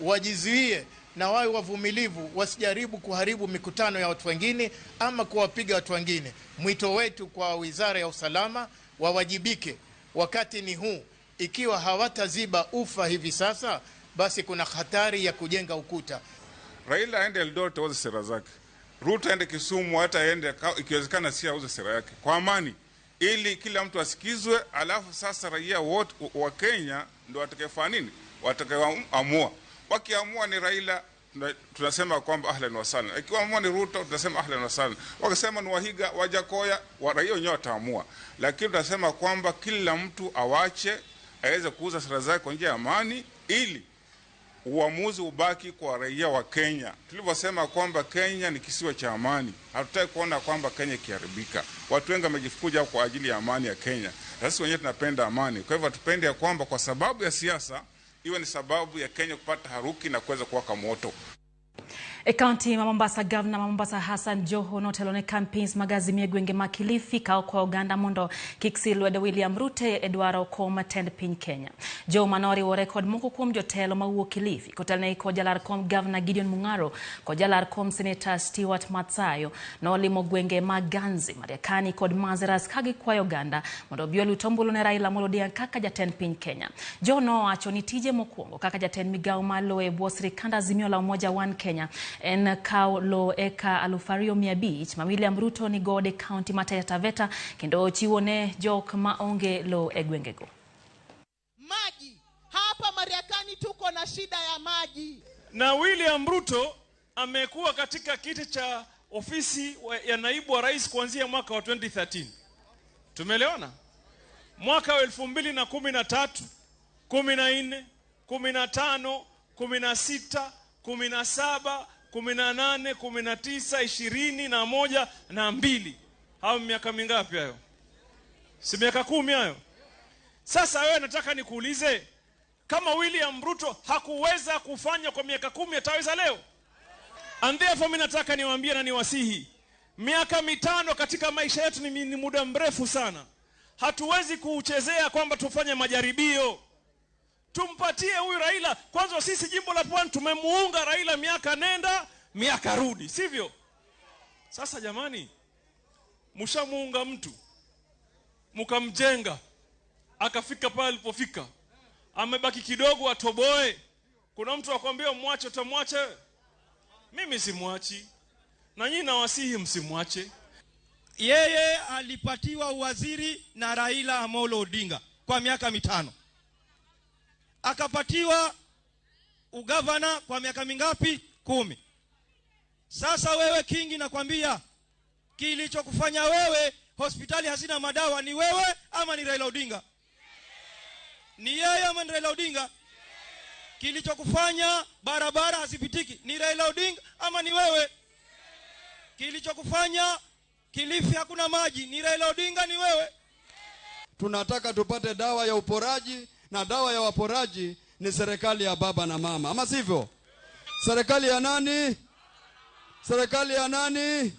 wajizuie na wawe wavumilivu, wasijaribu kuharibu mikutano ya watu wengine ama kuwapiga watu wengine. Mwito wetu kwa Wizara ya Usalama, wawajibike, wakati ni huu. Ikiwa hawataziba ufa hivi sasa, basi kuna hatari ya kujenga ukuta. Raila aende Eldoret auze sera zake, Ruto aende Kisumu, hata aende ikiwezekana si auze sera yake kwa amani, ili kila mtu asikizwe. Alafu sasa raia wote wa Kenya ndio watakayefanya nini, watakayoamua. Wakiamua ni Raila tunasema kwamba ahlan wa sahlan, ikiamua ni Ruto tunasema ahlan wa sahlan, wakisema ni Wahiga, Wajakoya, raia wenyewe wataamua. Lakini tunasema kwamba kila mtu awache aweze kuuza sera zake kwa njia ya amani, ili uamuzi ubaki kwa raia wa Kenya. Tulivyosema kwamba Kenya ni kisiwa cha amani, hatutaki kuona kwamba Kenya ikiharibika. Watu wengi wamejifukuja kwa ajili ya amani ya Kenya. Sisi wenyewe tunapenda amani. Kwa hivyo tupende ya kwamba kwa sababu ya siasa iwe ni sababu ya Kenya kupata haruki na kuweza kuwaka moto. County Mombasa Governor Mombasa Hassan Joho notelone campaigns magazi miegwenge makilifi kao kwa Uganda mondo kiksilwede William Rute Edwaro Koma tend piny Kenya. Joe Manori wo record moko kuom jotelo mawuok Kilifi kotelne ko jalar kom Governor Gideon Mungaro ko jalar kom Senator Stewart Matsayo nolimo gwenge maganzi Mariakani kod Mazeras kagi kwa Uganda mondo biolu tombolo ne Raila Amolo Odinga kaka jatend piny Kenya. Joe no wacho ni tije mokwongo kaka jatend migao malo e bwo sirikand Azimio la Umoja One Kenya en kao lo eka 2,500 ma William Ruto ni gode county ma Taita Taveta kendo chiwo ne jok ma onge lo e gwengego. Maji hapa Mariakani tuko na shida ya maji. Na William Ruto amekuwa katika kiti cha ofisi ya naibu wa rais kuanzia mwaka wa 2013. Tumeelewana? Mwaka wa 2013, 14, 15, 16, 17, 18, 19, 20 na 1 na 2. Hao miaka mingapi hayo? Si miaka 10 hayo. Sasa wewe nataka nikuulize, kama William Ruto hakuweza kufanya kwa miaka 10 ataweza leo? And therefore mimi nataka niwaambie na niwasihi, miaka 5 katika maisha yetu ni muda mrefu sana. Hatuwezi kuuchezea kwamba tufanye majaribio. Tumpatie huyu Raila. Kwanza sisi jimbo la Pwani tumemuunga Raila miaka nenda miaka rudi, sivyo? Sasa jamani, mshamuunga mtu mkamjenga akafika pale alipofika, amebaki kidogo atoboe. Kuna mtu akwambia mwache, utamwache? Mimi simwachi, na nyinyi nawasihi msimwache. Yeye alipatiwa uwaziri na Raila Amolo Odinga kwa miaka 5. Akapatiwa ugavana kwa miaka mingapi? 10. Sasa wewe Kingi, nakwambia kilichokufanya wewe hospitali hazina madawa ni wewe ama ni Raila Odinga? Ni yeye ama ni Raila Odinga? Kilichokufanya barabara hazipitiki ni Raila Odinga ama ni wewe? Kilichokufanya Kilifi hakuna maji ni Raila Odinga, ni wewe? Tunataka tupate dawa ya uporaji, na dawa ya waporaji ni serikali ya baba na mama, ama sivyo? Serikali ya nani? Serikali ya nani?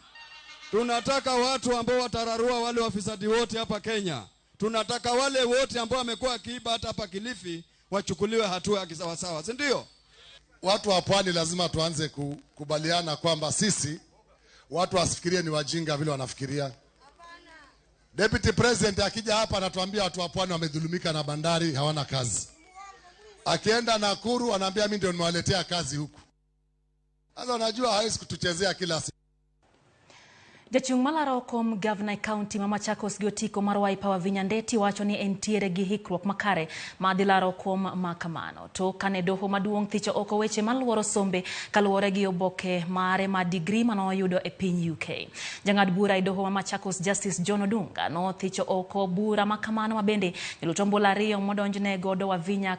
Tunataka watu ambao watararua wale wafisadi wote hapa Kenya. Tunataka wale wote ambao wamekuwa kiiba hata hapa Kilifi wachukuliwe hatua ya kisawasawa, si ndio? Watu wa Pwani lazima tuanze kukubaliana kwamba sisi watu wasifikirie ni wajinga vile wanafikiria. Deputy President akija hapa anatuambia watu wa Pwani wamedhulumika na bandari, hawana kazi. Akienda Nakuru anaambia mimi ndio nimewaletea kazi huku. Sasa unajua hawezi kutuchezea kila siku. Jachung malaro kom Governor County ma Machakos Giotiko marwai pawa Vinyandeti wacho ni entiere gi hikruok makare madilaro kom makamano. To kane doho maduong' thicho oko weche maluoro sombe kaluwore gi oboke mare ma degree manoyudo e piny UK. Jang'ad bura e doho ma Machakos Justice John Odunga no thicho oko bura makamano mabende nilutombola ariyo modonjne godo Wavinya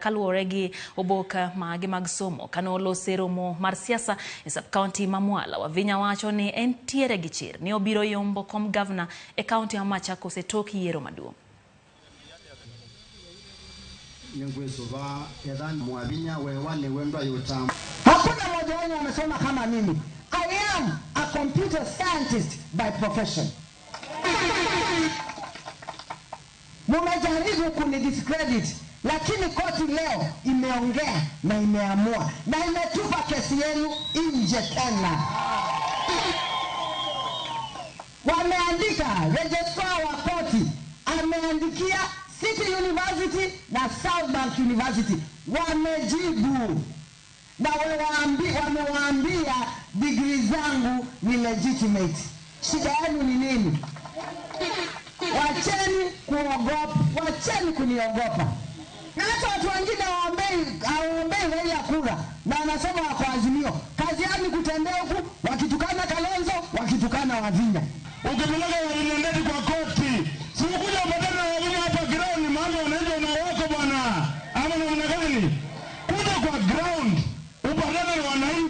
kaluwore gi oboke mage mag somo kanolose romo mar siasa e sub-county Mamwala. Wavinya wacho ni entiere gichir ni obiro yombo kom Governor e county ya Machakos e tok yiero maduong'. Hakuna mmoja wenu amesoma kama mimi. I am a computer scientist by profession. Mumejaribu kunidiscredit, lakini koti leo imeongea na imeamua na imetupa kesi yenu nje tena. Wameandika, registrar wa koti ameandikia City University na South Bank University, wamejibu na wamewaambia degree zangu ni legitimate. Shida yenu ni nini? Wacheni kuogopa, wacheni kuniogopa. Na hata watu wengine hawaombei Raila kura na wanasema wako Azimio. Kazi yao ni kutembea huku wakitukana Kalonzo, wakitukana Wavinya. Ukipeleka Vinyandeti kwa koti, si ukuja upatana Wavinya hapa ground, mambo unaenda unawako bwana. Ama namna gani? Kuja kwa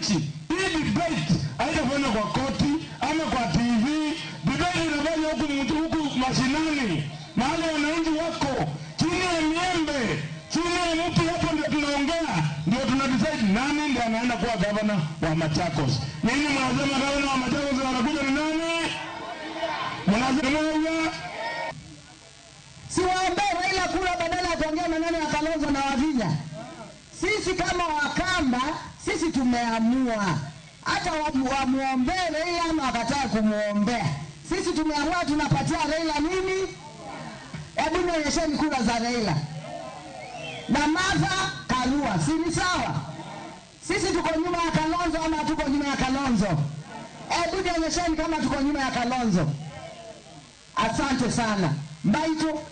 wananchi. Hii debate haitafanywa kwa koti ama kwa TV. Debate inafanywa huku mashinani, mahali wananchi wako chini ya miembe, chini ya mti. Hapo ndio tunaongea, ndio tunadecide nani ndio anaenda kuwa gavana wa Machakos. Nyinyi mnasema gavana wa Machakos anakuja ni nani? Mnasema si waombe Raila kura badala ya kuongea maneno ya Kalonzo na Wavinya. Sisi kama Wakamba, sisi tumeamua. Hata wamuombe Raila ama wakataa kumuombea, sisi tumeamua tunapatia Raila nini? Hebu nionyesheni kura za Raila na Martha Karua, si ni sawa? Sisi tuko nyuma ya Kalonzo ama tuko nyuma ya Kalonzo? Hebu nionyesheni kama tuko nyuma ya Kalonzo. Asante sana. Mbaito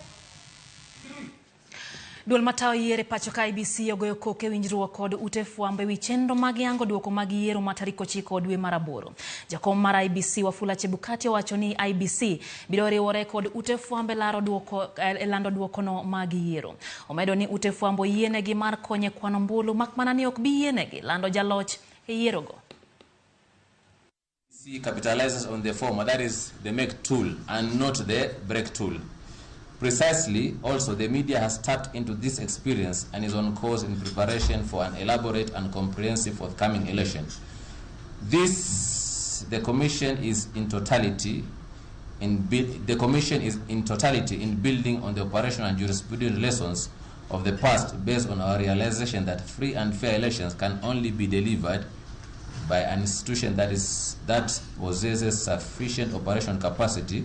Duol matayo yiere pacho ka IBC ogoyo koke winjruok kod ute fwambo ewi chenro mag yango duoko mag yiero ma tarik 9 dwe mar 8. Jakom mar IBC Wafula Chebukati owacho ni IBC biro riwore kod ute fwambo lando duokono mag yiero. Omedo ni ute fwambo yienegi mar konye kwano ombulu makmana ni ok bi yienegi lando jaloch e yierogo. IBC capitalizes on the former, that is the make tool and not the break tool. Precisely, also, the media has tapped into this experience and is on course in preparation for an elaborate and comprehensive forthcoming election. The Commission is in totality in building on the operational and jurisprudential lessons of the past, based on our realization that free and fair elections can only be delivered by an institution that possesses sufficient operational capacity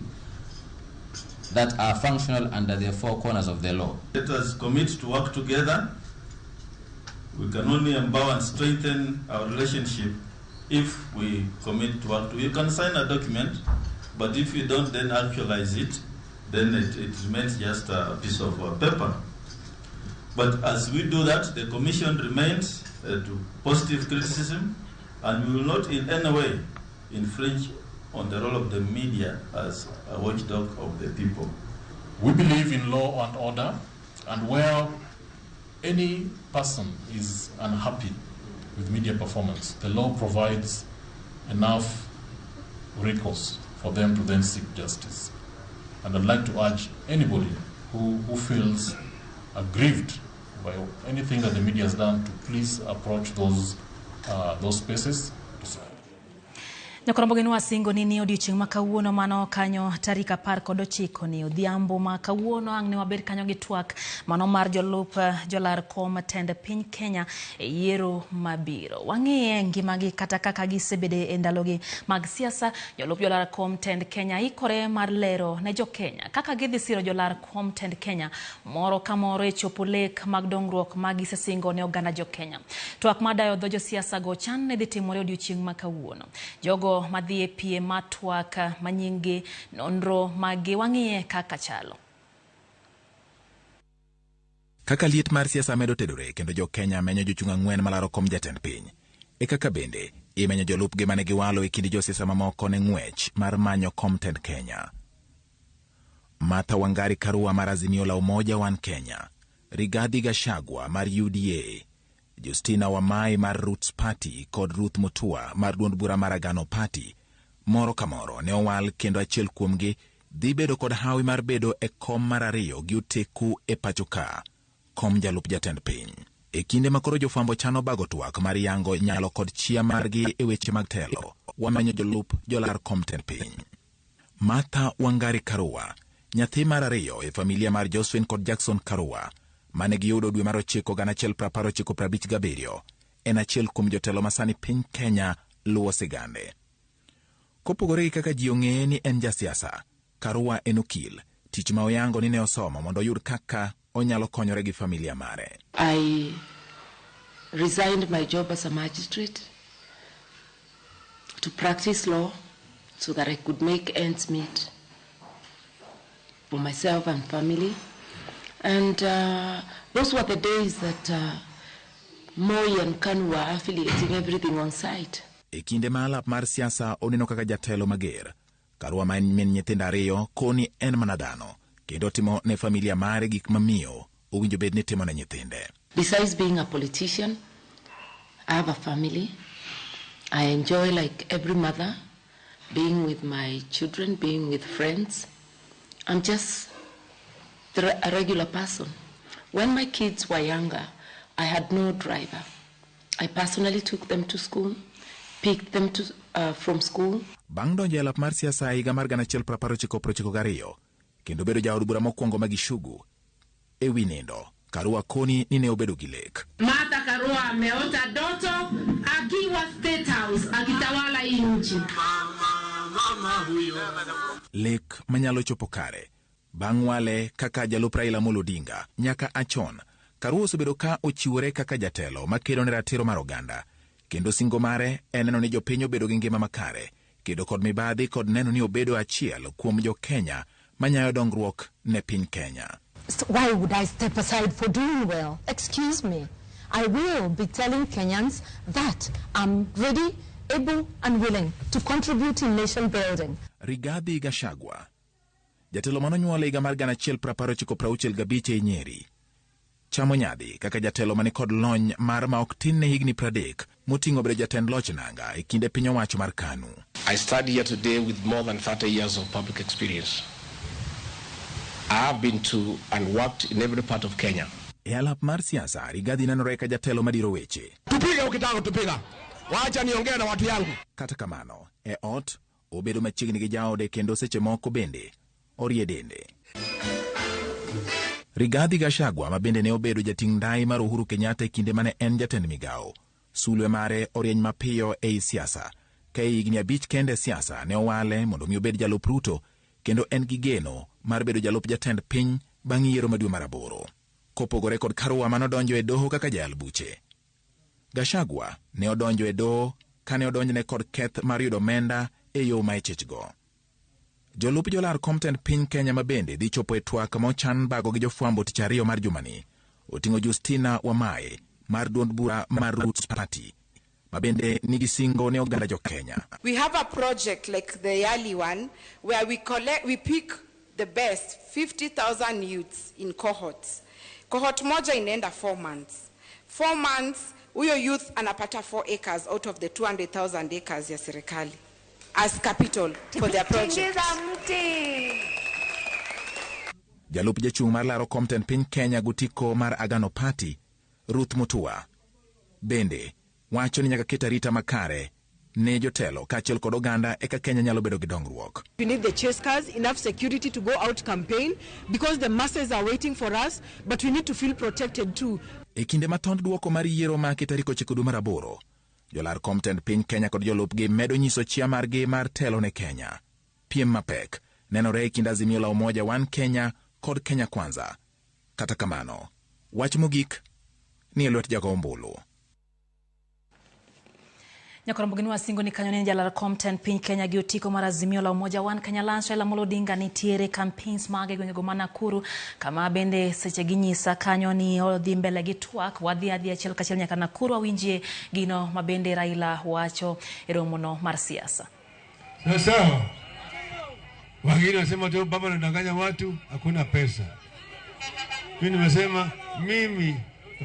that are functional under the four corners of the law. Let us commit to work together. We can only empower and strengthen our relationship if we commit to work together. You can sign a document, but if you don't then actualize it, then it remains just a piece of paper. But as we do that, the Commission remains to positive criticism, and we will not in any way infringe on the role of the media as a watchdog of the people. We believe in law and order, and where any person is unhappy with media performance, the law provides enough recourse for them to then seek justice. And I'd like to urge anybody who feels aggrieved by anything that the media has done to please approach those spaces. Nyakorombo geno wasingo ni odiochieng' ma kawuono mano kanyo tarik 19 ni odhiambo ma kawuono ang' ne waber kanyo gi twak mano mar jolup jolar kom tend piny Kenya e yiero mabiro. Wang'iye ngimagi kata kaka gisebede e ndalogi mag siasa. Jolup jolar kom tend Kenya ikore mar lero ne jo Kenya kaka gidhi siro jolar kom tend Kenya moro ka moro e chopo lek mag dongruok mag gisesingo ne oganda jo Kenya. Twak madayo dho jo siasa go chan ne dhi timore odiochieng' ma kawuono. Jogo madhie pie matwak manyingi nonro magi wang'iye kaka chalo. Kaka liet mar siasa medo tedore kendo jo Kenya menyo jochung' ang'wen malaro kom jatend piny. E kaka bende imenyo jolupgi mane giwalo e kindi jo siasa mamoko ne ng'wech mar manyo kom tend Kenya. Martha Wangari Karua mar Azimio la Umoja One Kenya, Rigathi Gachagua mar UDA, Justina Wamai mar Roots Party kod Ruth Mutua mar duond bura mar Agano Party moro ka moro ne owal kendo achiel kuomgi dhi bedo kod hawi mar bedo e kom mar ariyo gi oteku e pacho ka, kom jalup jatend piny. E kinde makoro jofwambo chano bago twak mar yango nyalo kod chia margi e weche mag telo, wamenyo jolup jolar kom tend piny. Martha Wangari Karua, nyathi mar ariyo e familia mar Josephine kod Jackson Karua, mane giyudo dwe mar 9/1957, en achiel kuom jotelo masani piny Kenya luwo sigande. Kopogore gi kaka ji ong'eye ni en jasiasa, Karua en okil, tich ma oyango ni ne osomo mondo oyud kaka onyalo konyore gi familia mare. I resigned my job as a magistrate to practice law so that I could make ends meet for myself and family. And those were the days that Moi and Kanu were affiliating everything on site. E kinde ma alap mar siasa oneno kaka jatelo mager, Karua ma en min nyithindo ariyo koni en mana dhano, kendo timo ne familia mare gik mamiyo owinjo bed ni timo ne nyithinde. Besides being a politician, I have a family. I enjoy, like every mother, being with my children, being with friends. I'm just a regular person. When my kids were younger, I had no driver. I personally took them to school, picked them from school. Bang' donjo e lap mar siasa higa mar 1992 kendo bedo jaod bura mokwongo Magishugu e wi nindo, Karua koni ni ne obedo gi lek. Martha Karua ameota doto akiwa State House akitawala hii nchi. Mama huyo. Lek manyalo chopo kare bang' wale kaka jalup Raila Amolo Odinga nyaka achon. Karua osebedo ka ochiwore kaka jatelo makedo ne ratiro mar oganda, kendo singo mare en neno ni jopiny obedo gi ngima makare, kedo kod mibadhi kod neno ni obedo achiel kuom jo Kenya manyayo dongruok ne piny Kenya. So why would I step aside for doing well? Excuse me. I will be telling Kenyans that I'm ready, able and willing to contribute in nation building. Rigathi Gachagua, jatelo manonyuol higa mar 1965 e Nyeri, chamo nyadhi kaka jatelo mani kod lony mar ma ok tin ne higni 30 moting'o bedo jatend loch nanga e kinde piny owacho mar KANU. I stand here today with more than 30 years of public experience. I have been to and worked in every part of Kenya. E alap mar siasa, Rigathi nenore ka jatelo madiro weche. Tupiga ukitaka tupiga. Waacha niongee na watu yangu. Kata kamano, e ot obedo machiegni gi jaode kendo seche moko bende orie dende. Rigathi Gachagua ma bende ne obedo jating' ndai mar Uhuru Kenyatta e kinde mane en jatend migao. Sulwe mare orieny mapiyo ei siasa. Ka higni 5 kende siasa ne owale mondo mi obed jalup Ruto, kendo en gi geno mar bedo jalup jatend piny bang' yiero madwe mar 8. Kopogore kod Karua manodonjo e doho kaka jayal buche, Gachagua ne odonjo e doho kane odonjne kod keth mar yudo omenda e yo ma ichechgo. Jolup jolar Compton piny Kenya ma bende dhi chopo e twak mochan bago gi jofwambo tich ariyo mar jumani, oting'o Justina Wamae mar duond bura mar Roots Party ma bende nigi singo ne oganda jo Kenya. We have a project like the early one where we pick the best 50,000 youths in cohorts. Cohort moja inaenda 4 months. 4 months huyo youth anapata 4 acres out of the 200,000 acres ya serikali as capital for their project. Jalup jachung' mar laro Compton piny Kenya gutiko mar Agano Party, Ruth Mutua, bende wacho ni nyaka ket arita makare ne jotelo kaachiel kod oganda eka Kenya nyalo bedo gi dongruok. We need the chase cars, enough security to go out campaign because the masses are waiting for us, but we need to feel protected too. E kinde matond duoko mar yiero ma tarik 9 dwe mar 8, jolar Compton piny Kenya kod jolupgi medo nyiso chia margi mar telo ne Kenya. Piem mapek nenore e kind Azimio la Umoja One Kenya kod Kenya Kwanza. Kata kamano, wach mogik ni e lwet jago ombulu. Nyakoro mbugini wa singo ni kanyo ni jalar Compton piny Kenya gi otiko mar Azimio la Umoja One Kenya Lance Raila Amolo Odinga nitiere campaigns mage gwenge ma Nakuru, kama bende seche ginyisa kanyo ni odhi mbele gi twak wadhi achiel kachiel nyaka Nakuru awinjie gino mabende Raila wacho e romono mar siasa. Sawa. Wengine wanasema tu baba anadanganya watu, hakuna pesa. Mimi nimesema mimi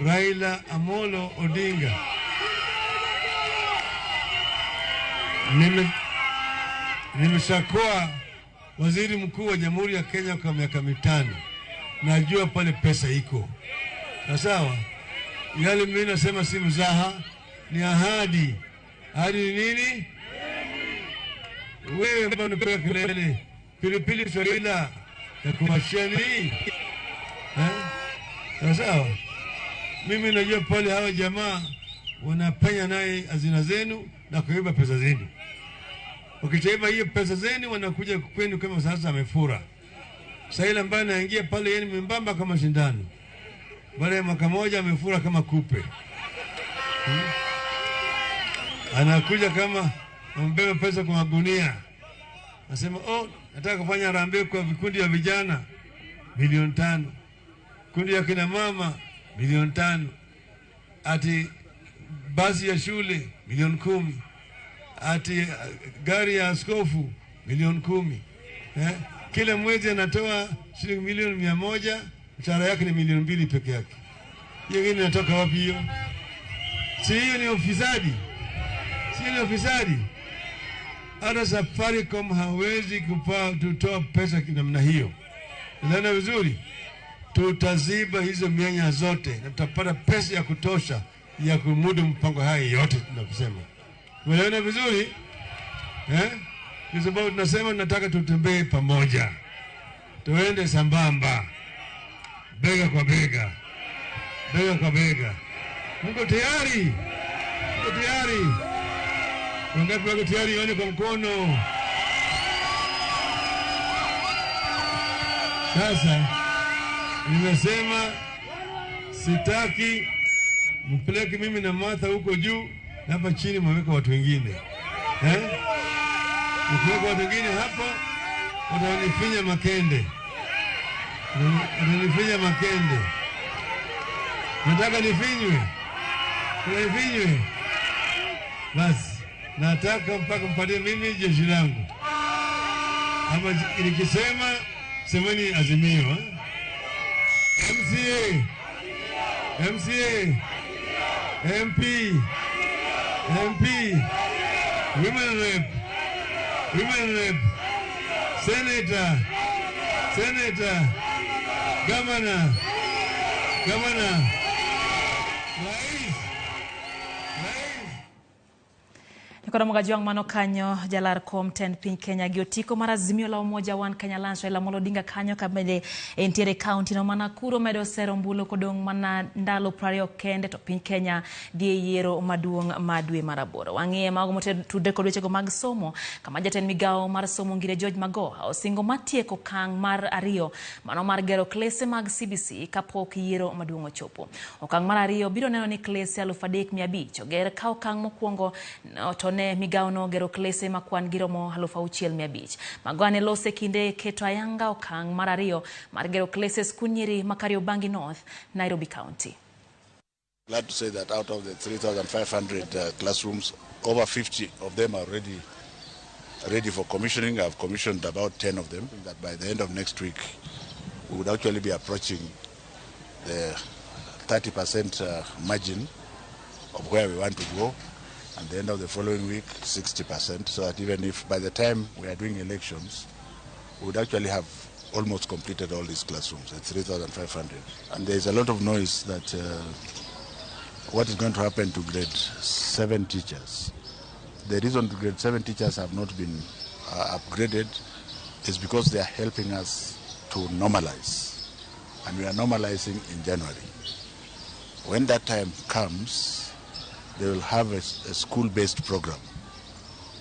Raila Amolo Odinga nimeshakuwa waziri mkuu wa Jamhuri ya Kenya kwa miaka 5. Najua pale pesa iko. Sawa? Yale mimi nasema si mzaha, ni ahadi. Ahadi ni nini? Wewe mbona unapiga kelele? Pilipili Swahila ya kumashani. Sawa? Mimi najua pale hawa jamaa wanapenya naye hazina zenu na kuiba pesa zenu. Ukichaiba hiyo pesa zenu wanakuja kwenu kama sasa amefura. Swahila ambaye anaingia pale yeye mbamba kama shindano. Baada ya mwaka moja amefura kama kupe. Anakuja kama ambeba pesa kwa magunia. Nasema nataka kufanya harambee kwa vikundi ya vijana milioni 5. Kundi ya kina mama milioni 5. Ati basi ya shule milioni 10. Ati gari ya askofu milioni 10. Kila mwezi anatoa shilingi milioni 100, mshahara yake ni milioni 2 peke yake. Hiyo ingine inatoka wapi hiyo? Si hiyo ni ufisadi? Sio ufisadi. Hata Safaricom hawezi kutoa pesa namna hiyo. Unaona vizuri? Tutaziba hizo mianya zote na tutapata pesa ya kutosha ya kumudu mpango haya yote tunakusema. Unaona vizuri? Kwa sababu tunasema tunataka tutembee pamoja. Tuende sambamba. Bega kwa bega. Bega kwa bega. Mko tayari? Mko tayari? Wangapi wako tayari? Yone kwa mkono. Sasa nimesema sitaki mpeleke mimi na Martha huko juu na hapa chini mweka watu wengine. Mkiweka watu wengine hapa watanifinya makende. Watanifinya makende. Nataka nifinywe. Nifinywe. Basi nataka mpaka mpatie mimi jeshi langu. Hapa nikisema semeni Azimio. MCA, MP, Women Rep, Senator, Governor, Nikona magajiwang mano kanyo jalar kom ten piny Kenya giotiko marazimio la umoja wan Kenya Lands Raila Amolo Odinga kanyo kabede entiere county no mana kuro medo sero mbulo kodong mana ndalo 20 kende to piny Kenya die yiero maduong' madwe maraboro. Wang'iye mago motude kod wechego mag somo kama jatend migao mar somo ngire George Magoha osingo matieko kang' mar ariyo mano mar gero klese mag CBC kapok yiero maduong' ochopo. Okang' mar ariyo biro neno ni klese 3,500 oger ka okang' mokwongo to ne migao no gero klese makwan giromo 6,500. Magoha ne lose kinde keto ayanga okang' mar ariyo mar gero klese skunyiri Kariobangi North, Nairobi County. Glad to say that out of the 3,500 classrooms, over 50 of them are ready for commissioning. I've commissioned about 10 of them. That by the end of next week, we would actually be approaching the 30% margin of where we want to go. At the end of the following week, 60%, so that even if by the time we are doing elections, we would actually have almost completed all these classrooms at 3,500. And there's a lot of noise that what is going to happen to grade 7 teachers. The reason grade 7 teachers have not been upgraded is because they are helping us to normalize. And we are normalizing in January. When that time comes, they will have a school-based program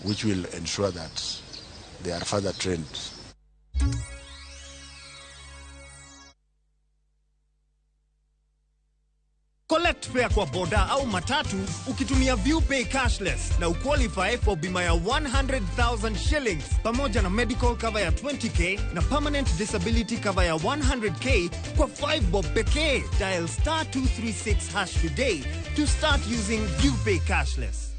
which will ensure that they are further trained. Collect fare kwa boda au matatu ukitumia ViewPay cashless na uqualify for bima ya 100,000 shillings pamoja na medical cover ya 20k na permanent disability cover ya 100k kwa 5 bob pekee. Dial *236# today to start using ViewPay cashless.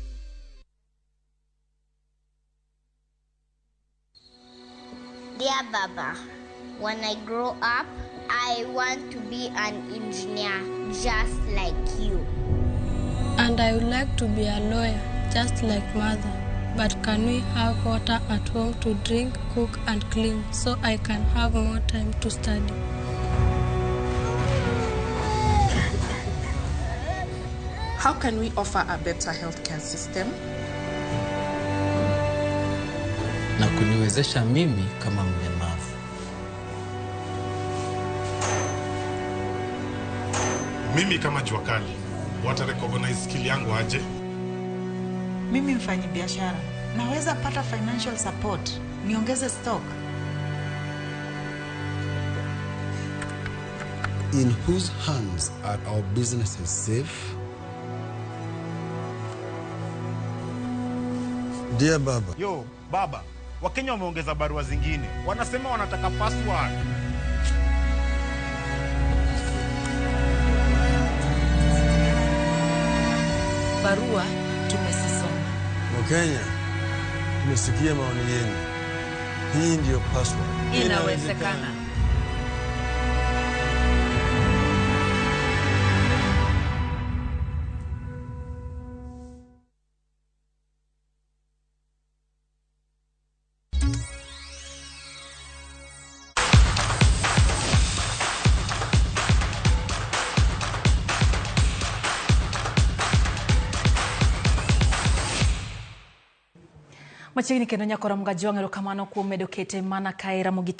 Dear Baba, when I grow up, I want to be an engineer just like you. And I would like to be a lawyer just like mother. But can we have water at home to drink, cook and clean so I can have more time to study? How can we offer a better healthcare system? Na kuniwezesha mimi kama mlemavu. Mimi kama jua kali, wata recognize skill yangu aje? Mimi mfanyi biashara, naweza pata financial support, niongeze stock. In whose hands are our businesses safe? Dear Baba. Yo, Baba, Wakenya wameongeza barua zingine. Wanasema wanataka password. Barua tumesisoma. Wakenya, tumesikia maoni yenu. Hii ndio password. Inawezekana. Machiegni kendo nyakora mga jwang' erokamano kuom medo kete mana kae Ramogi